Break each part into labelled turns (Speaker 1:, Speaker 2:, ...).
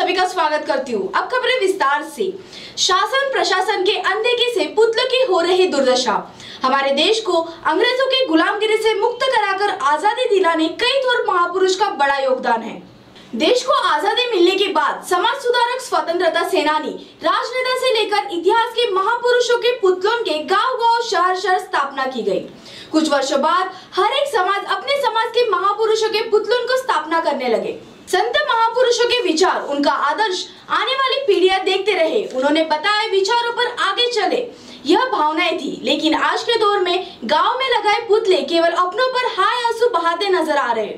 Speaker 1: सभी का स्वागत करती हूँ। अब खबरें विस्तार से। शासन प्रशासन के अनदेखी से पुतलों की हो रही दुर्दशा। हमारे देश को अंग्रेजों की गुलामगिरी से मुक्त कराकर आजादी दिलाने कई तौर महापुरुष का बड़ा योगदान है। देश को आजादी मिलने के बाद समाज सुधारक, स्वतंत्रता सेनानी, राजनेता से लेकर इतिहास के महापुरुषों के पुतलों के गांव-गांव, शहर-शहर स्थापना की गई। कुछ वर्षों बाद हर एक समाज अपने समाज के महापुरुषों के पुतलों को स्थापना करने लगे। संत महापुरुषों के विचार, उनका आदर्श आने वाली पीढ़ियां देखते रहे। उन्होंने बताए विचारों पर आगे चले, यह भावनाएं थी। लेकिन आज के दौर में गांव में लगाए पुतले केवल अपनों पर हाय आंसू बहाते नजर आ रहे।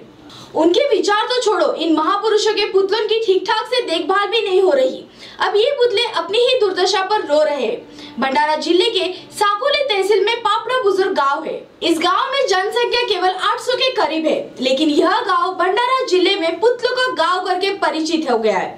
Speaker 1: उनके विचार तो छोड़ो, इन महापुरुषों के पुतलों की ठीक ठाक से देखभाल भी नहीं हो रही। अब ये पुतले अपनी ही दुर्दशा पर रो रहे हैं। भंडारा जिले के साकोली तहसील में पापड़ा बुजुर्ग गांव है। इस गांव में जनसंख्या केवल 800 के करीब है, लेकिन यह गांव भंडारा जिले में पुतलों का गांव करके परिचित हो गया है,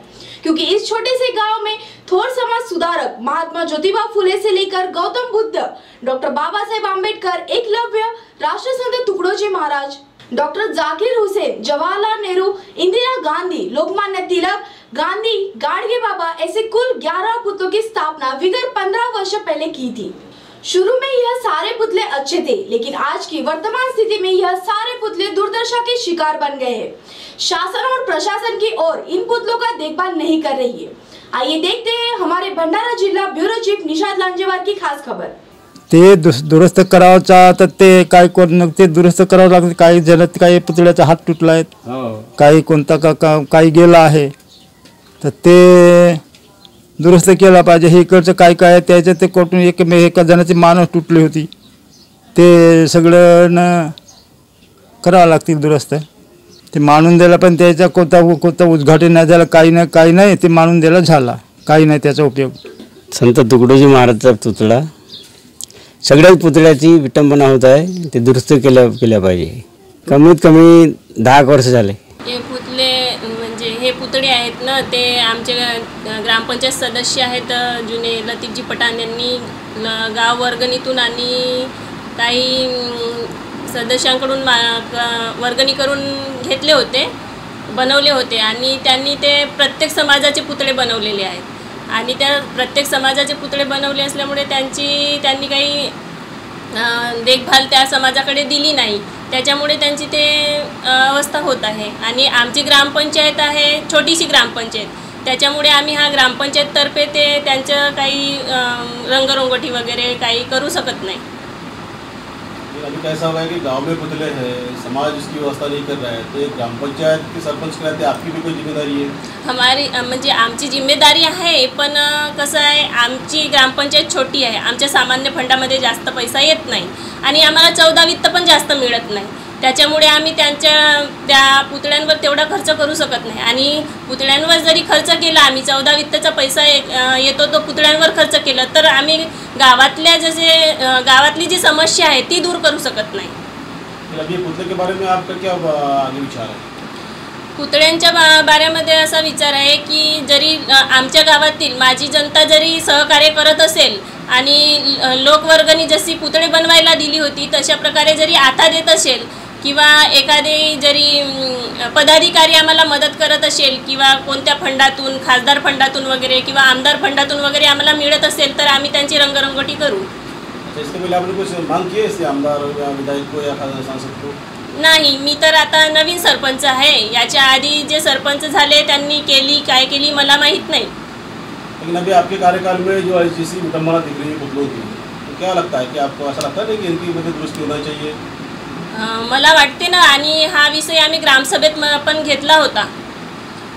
Speaker 1: क्योंकि इस छोटे से गांव में थोर समाज सुधारक महात्मा ज्योतिबा फुले से लेकर गौतम बुद्ध, डॉक्टर बाबा साहेब आम्बेडकर, एकलव्य, राष्ट्रसंत तुकडोजी महाराज, डॉक्टर जाकिर हुसैन, जवाहरलाल नेहरू, इंदिरा गांधी, लोकमान्य तिलक, गांधी, गाडगे बाबा, ऐसे कुल 11 पुतलों की स्थापना विगत 15 वर्ष पहले की थी। शुरू में यह सारे पुतले अच्छे थे, लेकिन आज की वर्तमान स्थिति में यह सारे पुतले दुर्दशा के शिकार बन गए हैं। शासन और प्रशासन की ओर इन पुतलों का देखभाल नहीं कर रही है। आइए देखते हैं हमारे भंडारा जिला ब्यूरो चीफ निषाद लांजेवार की खास खबर।
Speaker 2: ते दुरुस्त करावचा तर ते काय कोण ते दुरुस्त करावं लागतं। काही जण काही पुतळ्याचा हात तुटला आहे, काही कोणता काही गेला आहे, तर ते दुरुस्त केला पाहिजे। हे इकडचं काय काय त्याच्यात ते कोटून एका जणाची मान तुटली होती, ते सगळं करावं लागतील दुरुस्त। ते मानून द्यायला पण त्याचा कोणता उद्घाटन नाही झालं, काही नाही ते मानून द्यायला झाला, काही नाही त्याचा उपयोग।
Speaker 3: संत तुकडोजी महाराजचा पुतळा, सगळ्याच पुतळ्याची विटंबना होत आहे, ते दुरुस्त केल्या पाहिजे। कमीत कमी 10 वर्ष झाले।
Speaker 4: हे पुतळे म्हणजे हे पुतळे आहेत ना, ते आमचे ग्रामपंचायत सदस्य आहेत जुने लतीफजी पठाण यांनी गाव वर्गणीतून आणि काही सदस्यांकडून वर्गणी करून घेतले होते, बनवले होते आणि त्यांनी ते प्रत्येक समाजाचे पुतळे बनवलेले आहेत। आणि त्या प्रत्येक समाजाचे पुतळे बनवले असल्यामुळे त्यांनी काही देखभाल त्या समाजाकडे दिली नाही, त्याच्यामुळे त्यांची ते अवस्था होत आहे। आणि आमची ग्रामपंचायत आहे छोटीशी ग्रामपंचायत, त्याच्यामुळे आम्ही हा ग्रामपंचायततर्फे ते त्यांचं काही रंगरंगोटी वगैरे काही करू शकत नाही।
Speaker 5: अभी कैसा होगा कि गांव में पुतले हैं, समाज इसकी व्यवस्था नहीं कर रहा है, तो ग्राम पंचायत के सरपंच के नाते आपकी भी कोई जिम्मेदारी है?
Speaker 4: हमारी म्हणजे आमची जिम्मेदारी आहे, पण कसं आहे आमची ग्रामपंचायत छोटी आहे, आमच्या सामान्य फंडामध्ये जास्त पैसा येत नाही आणि आम्हाला 14 वित्त पण जास्त मिळत नाही, त्याच्यामुळे आम्ही त्या पुतळ्यांवर तेवढा खर्च करू शकत नाही। आणि पुतळ्यांवर जरी खर्च केला, आम्ही 14 वित्तचा पैसा येतो तो पुतळ्यांवर खर्च केला तर आम्ही गावातली जी समस्या आहे ती दूर करू शकत नाही।
Speaker 5: अभी पुतले के बारे में आपका क्या आगे विचार है?
Speaker 4: पुतळ्यांच्या बाऱ्यामध्ये असा विचार आहे की जरी आमच्या गावातील माझी जनता जरी सहकार्य करत असेल आणि लोकवर्गणी जशी पुतळे बनवायला दिली होती तशा प्रकारे जरी आता देत असेल, किंवा एखादे जरी पदाधिकारी आम्हाला मदत करत असेल किंवा कोणत्या फंडातून, खासदार फंडातून वगैरे किंवा आमदार फंडातून वगैरे आम्हाला मिळत असेल तर आम्ही त्यांची रंगरंगोटी करू।
Speaker 5: इसके पहले आपने कुछ मांग की है इससे आमदार या विधायक को या सांसद को?
Speaker 4: नाही, मी तर आता नवीन सरपंच आहे, याच्या आधी जे सरपंच झाले त्यांनी काय केली मला माहीत नाही।
Speaker 5: लेकिन अभी आपके कार्यकाल में जो ऐसी विडंबना दिख रही है पुतलों की, तो क्या लगता है कि आपको ऐसा लगता है कि इनकी मतलब दुरुस्ती होना चाहिए?
Speaker 4: मला वाटते ना, आणि हा विषय आम्ही ग्रामसभेत पण घेतला होता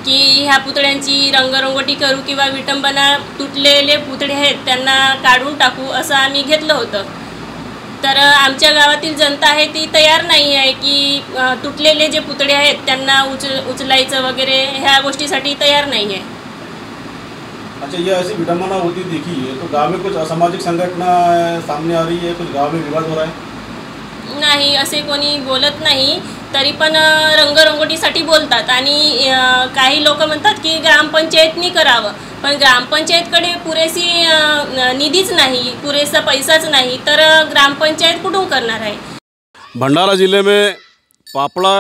Speaker 4: की ह्या पुतळ्यांची रंगरंगोटी करू किंवा विटंबना, तुटलेले पुतळे आहेत त्यांना काढून टाकू असं आम्ही घेतलं होतं। तर आमच्या गावातील जनता आहे ती तयार नाही आहे की तुटलेले जे पुतळे आहेत त्यांना उचलायचं वगैरे ह्या गोष्टीसाठी तयार नाही आहे।
Speaker 5: अच्छा, ये ऐसी विडंबना होती देखी है तो गांव में कुछ असामाजिक संगठना सामने आ रही है, कुछ गांव में विवाद हो रहा है?
Speaker 4: नाही, असे कोणी बोलत नाही, तरी पण रंगरंगोटीसाठी बोलतात आणि काही लोक म्हणतात की ग्रामपंचायतनी करावं, पण ग्रामपंचायतकडे पुरेशी निधीच नाही, पुरेसा पैसाच नाही, तर ग्रामपंचायत कुठून करणार आहे?
Speaker 5: भंडारा जिले में पापड़ा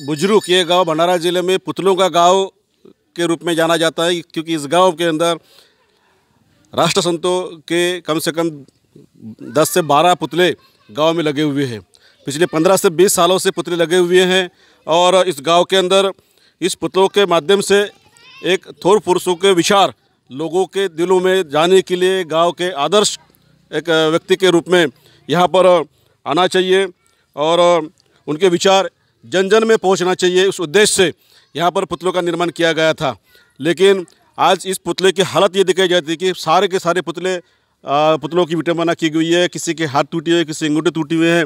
Speaker 5: बुजुर्ग ये गांव भंडारा जिले में पुतलों का गांव के रूप में जाना जाता है, क्योंकि इस गांव के अंदर राष्ट्रसंतों के कम से कम 10 से 12 पुतले गांव में लगे हुए हैं। पिछले 15 से 20 सालों से पुतले लगे हुए हैं और इस गांव के अंदर इस पुतलों के माध्यम से एक थोर पुरुषों के विचार लोगों के दिलों में जाने के लिए गांव के आदर्श एक व्यक्ति के रूप में यहाँ पर आना चाहिए और उनके विचार जन जन में पहुँचना चाहिए। उस उद्देश्य से यहाँ पर पुतलों का निर्माण किया गया था। लेकिन आज इस पुतले की हालत ये दिखाई जाती है कि सारे के सारे पुतलों की विटंबना की गई है। किसी के हाथ टूटे हुए, किसी अंगूठे टूटे हुए हैं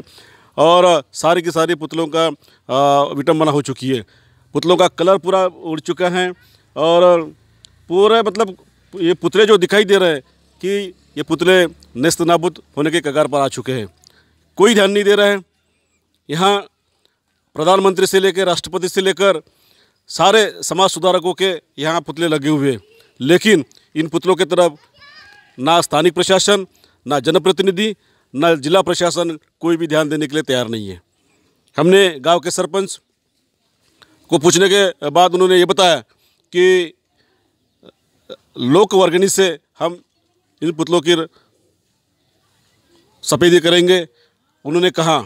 Speaker 5: और सारे के सारे पुतलों का विटंबना हो चुकी है। पुतलों का कलर पूरा उड़ चुका है और पूरा मतलब ये पुतले जो दिखाई दे रहे हैं कि ये पुतले नेस्त नाबूद होने के कगार पर आ चुके हैं। कोई ध्यान नहीं दे रहा है। यहाँ प्रधानमंत्री से लेकर राष्ट्रपति से लेकर सारे समाज सुधारकों के यहाँ पुतले लगे हुए हैं, लेकिन इन पुतलों की तरफ ना स्थानिक प्रशासन, ना जनप्रतिनिधि, ना जिला प्रशासन कोई भी ध्यान देने के लिए तैयार नहीं है। हमने गांव के सरपंच को पूछने के बाद उन्होंने ये बताया कि लोक वर्गणी से हम इन पुतलों की सफेदी करेंगे। उन्होंने कहा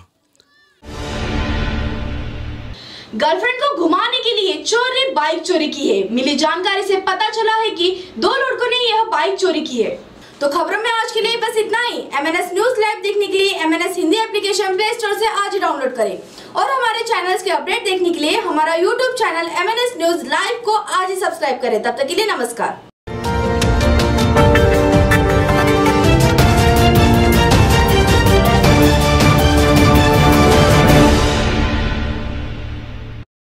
Speaker 1: गर्लफ्रेंड को घुमाने के लिए चोर ने बाइक चोरी की है। मिली जानकारी से पता चला है कि 2 लड़कों ने यह बाइक चोरी की है। तो खबरों में आज के लिए बस इतना ही। MNS न्यूज लाइव देखने के लिए MNS Hindi application play store से आज ही डाउनलोड करें और हमारे चैनल्स के अपडेट देखने के लिए हमारा YouTube channel MNS news live को आज ही सब्सक्राइब करें। तब तक के लिए नमस्कार।